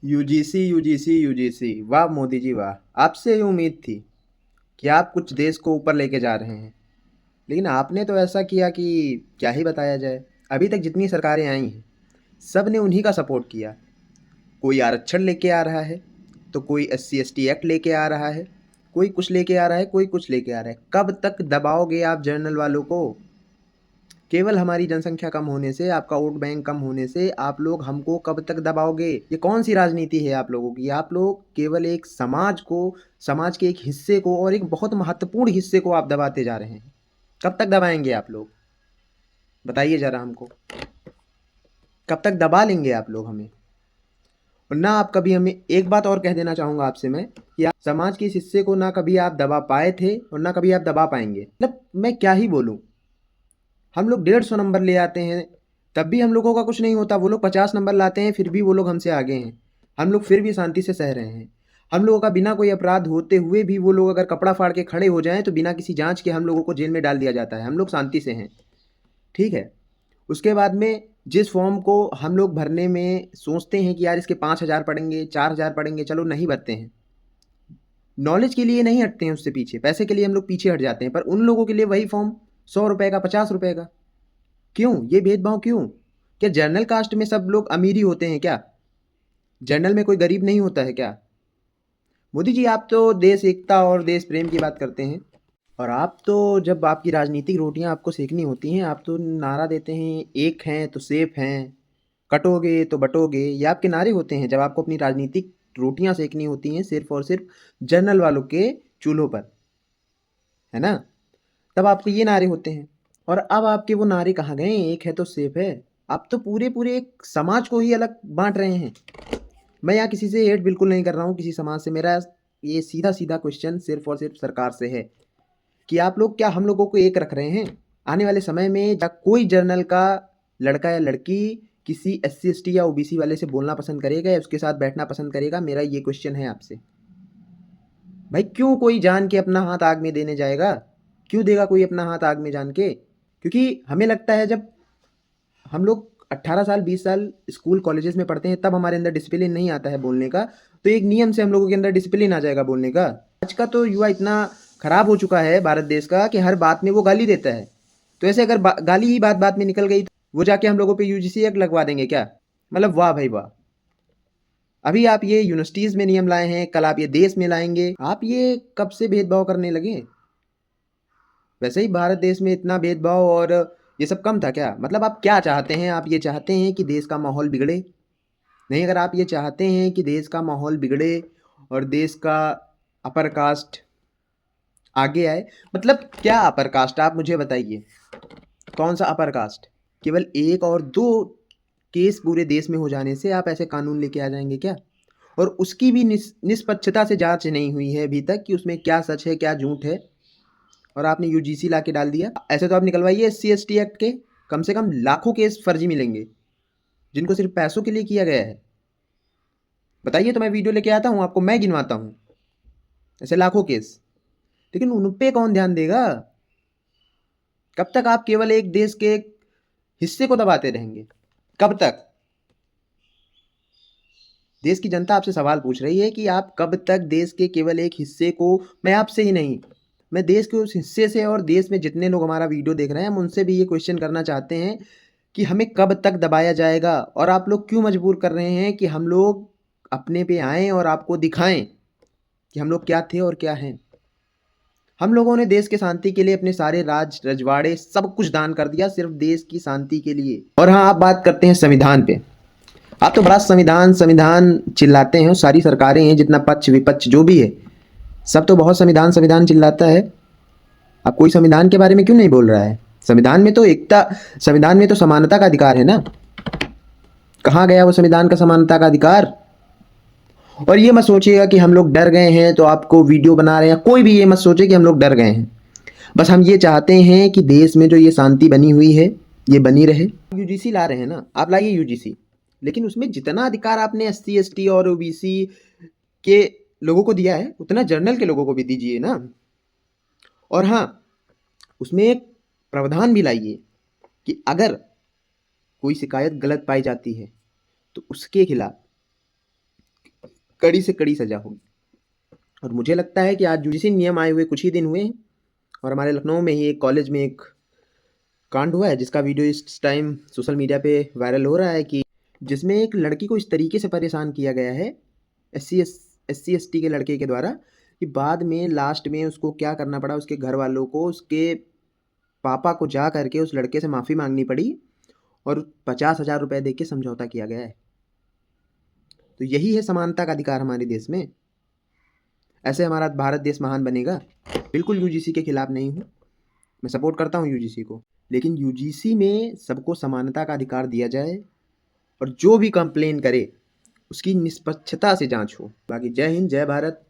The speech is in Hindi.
यूजीसी यूजीसी यूजीसी, वाह मोदी जी वाह। आपसे ये उम्मीद थी कि आप कुछ देश को ऊपर लेके जा रहे हैं, लेकिन आपने तो ऐसा किया कि क्या ही बताया जाए। अभी तक जितनी सरकारें आई हैं सब ने उन्हीं का सपोर्ट किया। कोई आरक्षण लेके आ रहा है, तो कोई एससी एसटी एक्ट लेके आ रहा है, कोई कुछ लेके आ रहा है, कोई कुछ लेके आ रहा है। कब तक दबाओगे आप जनरल वालों को? केवल हमारी जनसंख्या कम होने से, आपका वोट बैंक कम होने से आप लोग हमको कब तक दबाओगे? ये कौन सी राजनीति है आप लोगों की? आप लोग केवल एक समाज को, समाज के एक हिस्से को और एक बहुत महत्वपूर्ण हिस्से को आप दबाते जा रहे हैं। कब तक दबाएंगे आप लोग? बताइए जरा हमको। कब तक दबा लेंगे आप लोग हमें? और ना आप कभी हमें, एक बात और कह देना चाहूँगा आपसे मैं, कि आप समाज के इस हिस्से को ना कभी आप दबा पाए थे और ना कभी आप दबा पाएंगे। मतलब मैं क्या ही बोलूँ। हम लोग 150 नंबर ले आते हैं, तब भी हम लोगों का कुछ नहीं होता। वो लोग 50 नंबर लाते हैं, फिर भी वो लोग हमसे आगे हैं। हम लोग फिर भी शांति से सह रहे हैं। हम लोगों का बिना कोई अपराध होते हुए भी वो लोग अगर कपड़ा फाड़ के खड़े हो जाएँ तो बिना किसी जाँच के हम लोगों को जेल में डाल दिया जाता है। हम लोग शांति से हैं, ठीक है? उसके बाद में जिस फॉर्म को हम लोग भरने में सोचते हैं कि यार इसके 5,000 पड़ेंगे, 4,000 पड़ेंगे, चलो नहीं भरते हैं। नॉलेज के लिए नहीं हटते हैं उससे पीछे, पैसे के लिए हम लोग पीछे हट जाते हैं। पर उन लोगों के लिए वही फॉर्म 100 रुपए का, 50 रुपए का। क्यों ये भेदभाव क्यों? क्या जनरल कास्ट में सब लोग अमीर ही होते हैं क्या? जनरल में कोई गरीब नहीं होता है क्या? मोदी जी, आप तो देश एकता और देश प्रेम की बात करते हैं, और आप तो जब आपकी राजनीतिक रोटियां आपको सेकनी होती हैं, आप तो नारा देते हैं, एक हैं तो सेफ हैं, कटोगे तो बटोगे। ये आपके नारे होते हैं जब आपको अपनी राजनीतिक रोटियां सेकनी होती हैं सिर्फ और सिर्फ जनरल वालों के चूल्हों पर, है ना? तब आपके ये नारे होते हैं। और अब आपके वो नारे कहाँ गए? एक है तो सेफ है। आप तो पूरे पूरे एक समाज को ही अलग बांट रहे हैं। मैं यहाँ किसी से हेट बिल्कुल नहीं कर रहा हूँ, किसी समाज से। मेरा ये सीधा सीधा क्वेश्चन सिर्फ और सिर्फ सरकार से है कि आप लोग क्या हम लोगों को एक रख रहे हैं? आने वाले समय में जब कोई जर्नल का लड़का या लड़की किसी एस सी एस टी या ओबीसी वाले से बोलना पसंद करेगा या उसके साथ बैठना पसंद करेगा? मेरा ये क्वेश्चन है आपसे। भाई क्यों कोई जान के अपना हाथ आग में देने जाएगा? क्यों देगा कोई अपना हाथ आग में जान के? क्योंकि हमें लगता है जब हम लोग 18 साल 20 साल स्कूल कॉलेजेस में पढ़ते हैं तब हमारे अंदर डिसिप्लिन नहीं आता है बोलने का, तो एक नियम से हम लोगों के अंदर डिसिप्लिन आ जाएगा बोलने का। आज का तो युवा इतना खराब हो चुका है भारत देश का कि हर बात में वो गाली देता है। तो ऐसे अगर गाली ही बात बात में निकल गई तो वो जाके हम लोगों पे यूजीसी एक्ट लगवा देंगे क्या? मतलब वाह भाई वाह। अभी आप ये यूनिवर्सिटीज में नियम लाए हैं, कल आप ये देश में लाएंगे। आप ये कब से भेदभाव करने लगे? वैसे ही भारत देश में इतना भेदभाव और ये सब कम था क्या? मतलब आप क्या चाहते हैं? आप ये चाहते हैं कि देश का माहौल बिगड़े? नहीं, अगर आप ये चाहते हैं कि देश का माहौल बिगड़े और देश का अपर कास्ट आगे आए, मतलब क्या अपर कास्ट? आप मुझे बताइए, कौन सा अपर कास्ट? केवल एक और दो केस पूरे देश में हो जाने से आप ऐसे कानून लेके आ जाएंगे क्या? और उसकी भी निष्पक्षता से जांच नहीं हुई है अभी तक कि उसमें क्या सच है क्या झूठ है, और आपने यूजीसी ला के डाल दिया। ऐसे तो आप निकलवाइए S C S T act के, कम से कम लाखों केस फर्जी मिलेंगे जिनको सिर्फ पैसों के लिए किया गया है। बताइए, तो मैं वीडियो लेके आता हूँ आपको, मैं गिनवाता हूँ ऐसे लाखों केस, लेकिन उन पे कौन ध्यान देगा? कब तक आप केवल एक देश के एक हिस्से को दबाते रहेंगे? कब तक? देश की जनता आपसे सवाल पूछ रही है कि आप कब तक देश के केवल एक हिस्से को, मैं आपसे ही नहीं, मैं देश के उस हिस्से से और देश में जितने लोग हमारा वीडियो देख रहे हैं हम उनसे भी ये क्वेश्चन करना चाहते हैं कि हमें कब तक दबाया जाएगा? और आप लोग क्यों मजबूर कर रहे हैं कि हम लोग अपने पे आएँ और आपको दिखाएं कि हम लोग क्या थे और क्या हैं? हम लोगों ने देश के शांति के लिए अपने सारे राज रजवाड़े सब कुछ दान कर दिया सिर्फ देश की शांति के लिए। और हाँ, आप बात करते हैं संविधान पे। आप तो बड़ा संविधान संविधान चिल्लाते हैं, सारी सरकारें हैं, जितना पक्ष विपक्ष जो भी है सब तो बहुत संविधान संविधान चिल्लाता है। अब कोई संविधान के बारे में क्यों नहीं बोल रहा है? संविधान में तो एकता, संविधान में तो समानता का अधिकार है ना। कहाँ गया वो संविधान का समानता का अधिकार? और ये मत सोचिएगा कि हम लोग डर गए हैं तो आपको वीडियो बना रहे हैं, कोई भी ये मत सोचे कि हम लोग डर गए हैं। बस हम ये चाहते हैं कि देश में जो ये शांति बनी हुई है ये बनी रहे। यूजीसी ला रहे हैं ना, आप लाइए यूजीसी, लेकिन उसमें जितना अधिकार आपने एस सी एस टी और ओबीसी के लोगों को दिया है उतना जर्नल के लोगों को भी दीजिए ना। और हाँ, उसमें एक प्रावधान भी लाइए कि अगर कोई शिकायत गलत पाई जाती है तो उसके खिलाफ, कड़ी से कड़ी सज़ा होगी। और मुझे लगता है कि आज यूजीसी नियम आए हुए कुछ ही दिन हुए हैं और हमारे लखनऊ में ही एक कॉलेज में एक कांड हुआ है जिसका वीडियो इस टाइम सोशल मीडिया पे वायरल हो रहा है कि जिसमें एक लड़की को इस तरीके से परेशान किया गया है एससी एसटी के लड़के के द्वारा कि बाद में लास्ट में उसको क्या करना पड़ा, उसके घर वालों को उसके पापा को जा करके उस लड़के से माफ़ी मांगनी पड़ी और 50,000 रुपये दे के समझौता किया गया है। तो यही है समानता का अधिकार हमारे देश में। ऐसे हमारा भारत देश महान बनेगा। बिल्कुल यूजीसी के खिलाफ नहीं हूँ, मैं सपोर्ट करता हूँ यूजीसी को, लेकिन यूजीसी में सबको समानता का अधिकार दिया जाए और जो भी कंप्लेन करे उसकी निष्पक्षता से जांच हो। बाकी जय हिंद, जय भारत।